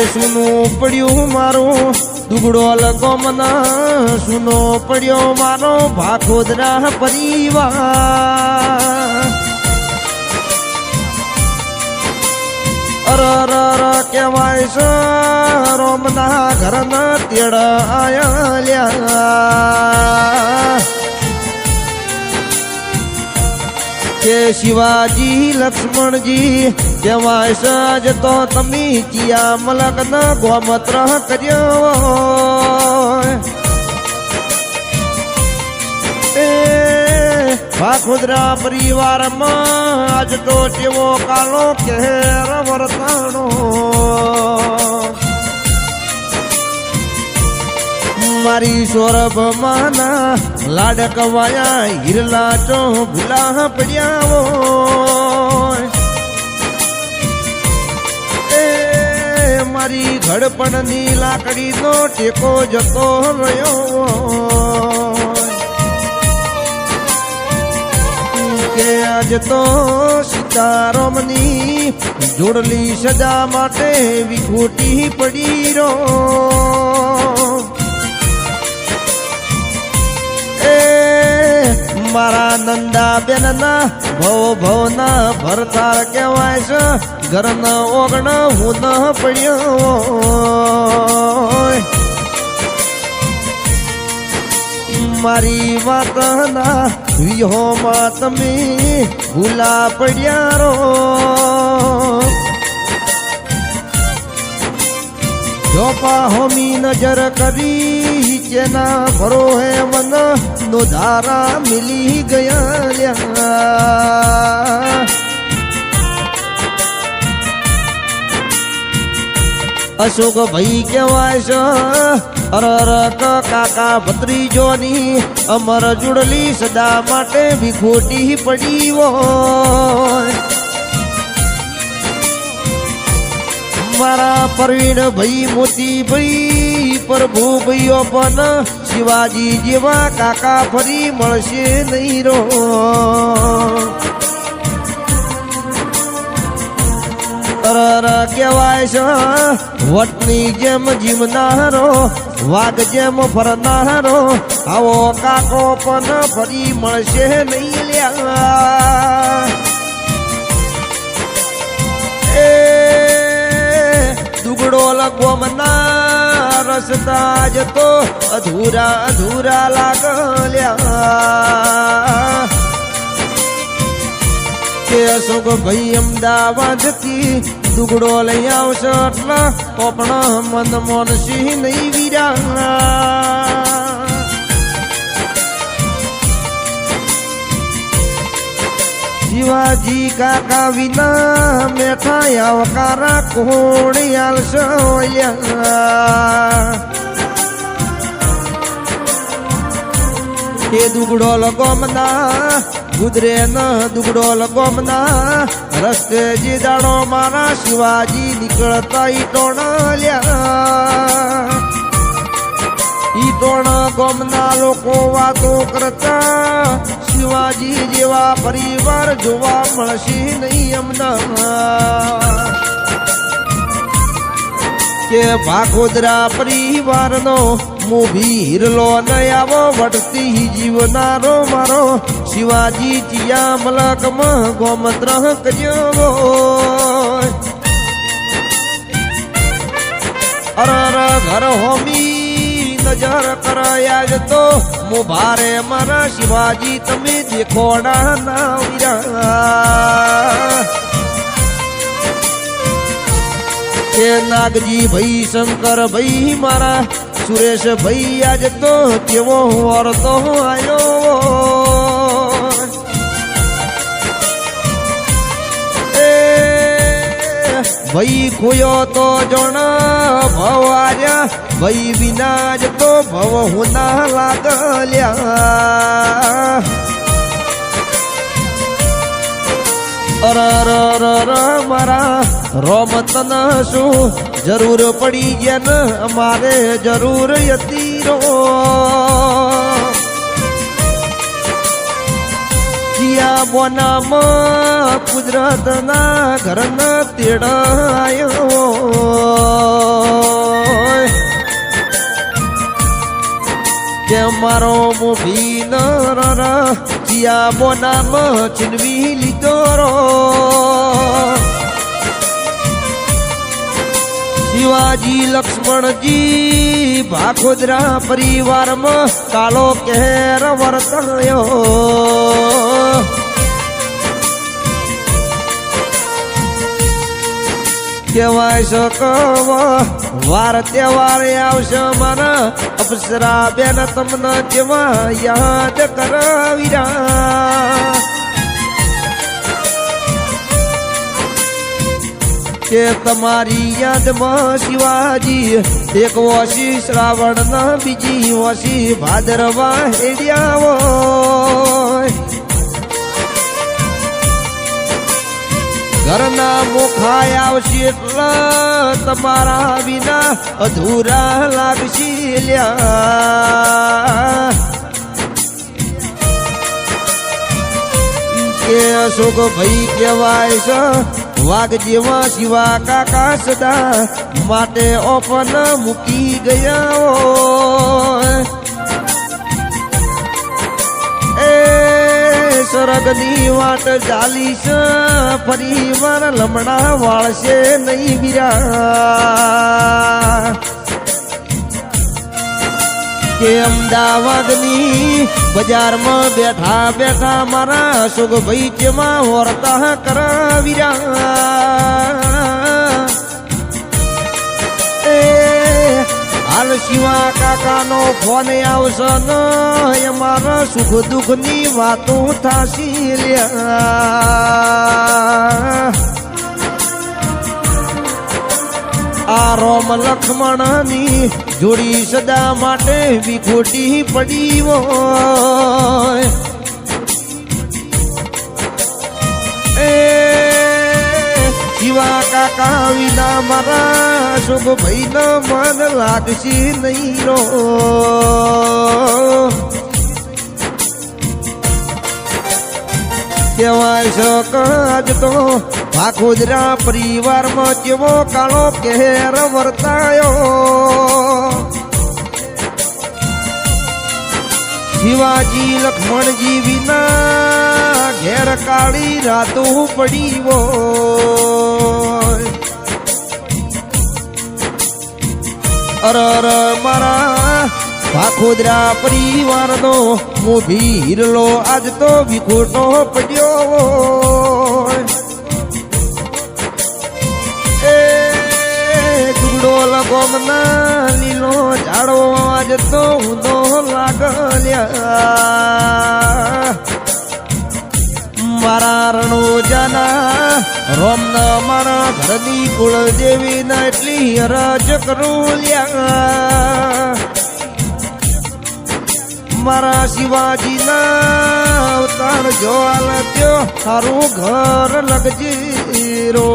સુનો પડ્યું મારો દુગડો લગોમના સુનો પડ્યો મારો ભાખોદરા પરિવાર અર કેવાય છે રોમના ઘરના તેડ આયા કે શિવાજી લક્ષ્મણજી કેવાય સજ તો તમે કિયા મલકન ગોમત્ર કર્યો એ ભાખોદરા પરિવારમાં આજ તો કેવો કાળો કેર વર્તાણો મારી સૌરભ માના લાડકવાયા હિરલા ચો ભૂલા પડ્યા એ મારી ઘડપણની લાકડીનો ટેકો જતો રહ્યો કે આજ તો સીતારામની જોડલી સજા માટે વિખૂટી પડી રો મારા નંદા બેન ના ભવ ના ભરતાર કહેવાય છે ઘરના ઓગણ હું ન પડ્યો મારી વાત ના વિહોમાં તમે ભૂલા પડ્યા રો જોપા હોમી નજર કરી જેના ભરો હે મન નો ધારા મિલી ગયા અશોક ભાઈ કહેવાય છે અરર કાકા ભત્રીજોની અમર જુડલી સદા માટે વિખોટી પડી હોય મારા પ્રવીણ ભાઈ મોતી ભાઈ પ્રભુ ભાઈઓ પણ શિવાજી જેવા કાકા ફરી મળશે નહીં રો અરર કહેવાય છે વટની જેમ જીવનારો વાઘ જેમ ફરનારો આવો કાકો પણ ફરી મળશે નહીં લ્યા દુગડો લગોમના રસ્તા જ તો અધૂરા અધૂરા લાગલ્યા કે અશોક ભાઈ અમદાવાદ થી દુગડો લઈ આવશે એટલે તો પણ મન મોનસી નહીં વીરા શિવાજી કાકા વિના મેઠા આવકારા કોણ આલશો એ દુગડો લગોમના ગુજરે ન દુગડો લગોમના રસ્તે જે દાડો મારા શિવાજી નીકળતા ઈ ટોણલ્યા ઈ ટોણ ગોમના લોકો વાતો કરતા શિવાજી જેવા પરિવાર જોવા મળશે નહીં અમના કે ભાખોદરા પરિવારનો મોભી હિરલો ન આવો વટતી જીવનારો મારો શિવાજી ચિયા મલકમાં ગોમત્ર કર્યો અરર ઘર હોમી નજર કરાયા તો મો ભારે મારા શિવાજી તમે દેખોડા ના વીરા કે નાગજી ભાઈ શંકર ભાઈ મારા સુરેશ ભાઈ આજ તો કેવો વરતો આવ્યો એ ભાઈ ખોયો તો જણ ભવ આર્યા ભાઈ વિના જ તો ભવ હું ના લાગલ્યા અરર મારા રોમતન શું જરૂર પડી ગયા ને અમારે જરૂર હતી રો જીયા બોનામાં ગુજરાતના ઘરના તેડાયો કે મારો મોભી નર ચિયા બોનામ છીનવી લીધો રો શિવાજી લક્ષ્મણજી ભાખોદરા પરિવારમાં કાળો કહેર વર્તાયો કહેવાય શકવ વાર તહેવાર આવશે મારા અપ્સરા બેન તમને જેવા યાદ કરાવીરા કે તમારી યાદમાં શિવાજી એક વોશી શ્રાવણ બીજી વોશી ભાદરવા હેડ્યા હોય ઘરના મોખાય આવશે એટલે તમારા વિના અધૂરા લાગશે લ્યા કે અશોક ભાઈ કહેવાય છે વાઘ જેવા શિવા કાકા સદા માટે ઓપન મૂકી ગયા હોય સરગની વાટ ચાલી છે ફરી વાર લમણા વાળશે નહીં વીરા કે અમદાવાદની બજારમાં બેઠા બેઠા મારા અશોકભાઈ જેમાં વર્તા કરાવીરા હાલ શિવા કાકાનો ફોન આવશે ને અમારા સુખ દુઃખની વાતો થાશી લ્યા આ રોમ લક્ષ્મણની જોડી સદા માટે વિખોટી પડી હોય શિવા કાકા વિના મારા શુભ ભાઈ ન મન લાગશે નહીં રો કહેવાય શકજ તો ભાખોદરા પરિવારમાં જેવો કાળો કહેર વર્તાયો શિવાજી લક્ષ્મણજી વિના ઘેર કાળી રાતો પડી હોય અરર મારા ભાખોદરા પરિવારનો મોભી હિરલો આજ તો વિખોટો પડ્યો એ દુગડો લગોમના લીલો ઝાડો આજ તો ઊંધો લાગલ્યા મારા રણોજાના રોમના મારા ઘરની કુળદેવી ના એટલી હરજ કરું લ્યા મારા શિવાજી ના અવતાર જો આલત્યો સારું ઘર લગજી રો